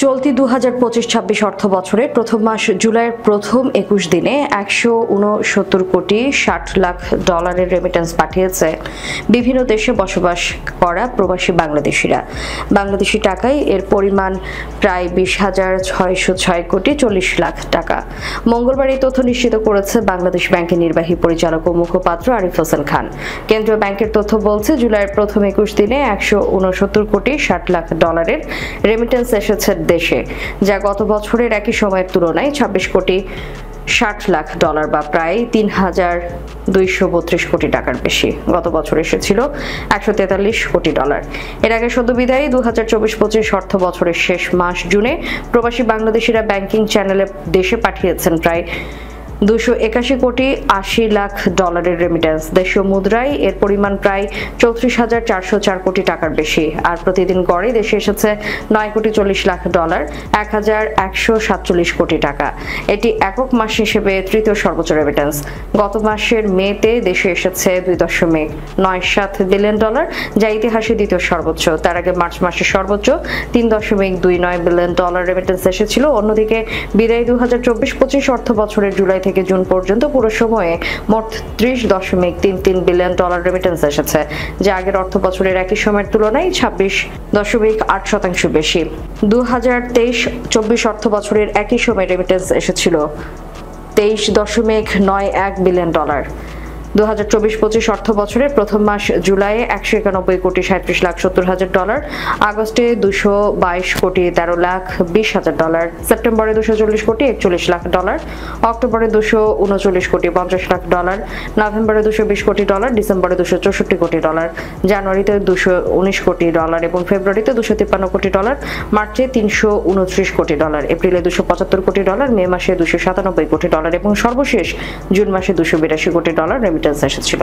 চলতি 2025-26 অর্থ বছরের প্রথম মাস জুলাইয়ের প্রথম 21 দিনে 169 কোটি 60 লাখ ডলারের রেমিটেন্স পাঠিয়েছে বিভিন্ন দেশে বসবাস করা প্রবাসী বাংলাদেশিরা। বাংলাদেশি টাকায় এর পরিমাণ প্রায় 20,606 কোটি 40 লাখ টাকা। মঙ্গলবার এই তথ্য নিশ্চিত করেছে বাংলাদেশ ব্যাংকের নির্বাহী পরিচালক ও মুখপাত্র আরিফ হোসেন খান। কেন্দ্রীয় ব্যাংকের তথ্য বলছে, জুলাইয়ের প্রথম 21 দিনে 169 কোটি 60 লাখ ডলারের রেমিটেন্স এসেছে দেশে, যা গত বছরের একই সময়ের তুলনায় 26 কোটি 60 লাখ ডলার বা প্রায় 3,232 কোটি টাকার বেশি। গত বছর এসেছিল 143 কোটি ডলার। এর আগে সদ্য বিদায়ী 2024-25 অর্থ বছরের শেষ মাস জুনে প্রবাসী বাংলাদেশিরা ব্যাংকিং চ্যানেলে দেশে পাঠিয়েছেন প্রায় 281 কোটি 80 লাখ ডলারের রেমিটেন্স। দেশীয় মুদ্রায় এর পরিমাণ প্রায় 34,404 কোটি টাকার বেশি। আর প্রতিদিন গড়ে দেশে এসেছে 9 কোটি 40 লাখ ডলার, 1,147 কোটি টাকা। এটি একক মাস হিসেবে তৃতীয় সর্বোচ্চ রেমিটেন্স। গত মাসের মেতে দেশে এসেছে 2.97 বিলিয়ন ডলার, যা ইতিহাসে দ্বিতীয় সর্বোচ্চ। তার আগে মার্চ মাসে সর্বোচ্চ 3.29 বিলিয়ন ডলার রেমিটেন্স এসেছিল। অন্যদিকে বিদায়ী 2024-25 অর্থ বছরের জুলাই থেকে জুন পর্যন্ত পুরো সময়ে মোট 30.33 বিলিয়ন ডলার রেমিটেন্স এসেছে, যা আগের অর্থ বছরের একই সময়ের তুলনায় 26.8% বেশি। 2023-24 অর্থ বছরের একই সময়ে রেমিটেন্স এসেছিল 23.91 বিলিয়ন ডলার। 2024-25 অর্থ বছরের প্রথম মাস জুলাইয়ে 191 কোটি 37 লাখ 70 হাজার ডলার, আগস্টে 222 কোটি 13 লাখ 20 হাজার ডলার, সেপ্টেম্বরে 240 কোটি 41 লাখ ডলার, অক্টোবরে 239 কোটি 50 লাখ ডলার, নভেম্বরে 220 কোটি ডলার, ডিসেম্বরে 264 কোটি ডলার, জানুয়ারিতে 219 কোটি ডলার এবং ফেব্রুয়ারিতে 253 কোটি ডলার, মার্চে 329 কোটি ডলার, এপ্রিলে 275 কোটি ডলার, মে মাসে 297 কোটি ডলার এবং সর্বশেষ জুন মাসে 282 কোটি ডলার রেমিটেন্স এসেছিল।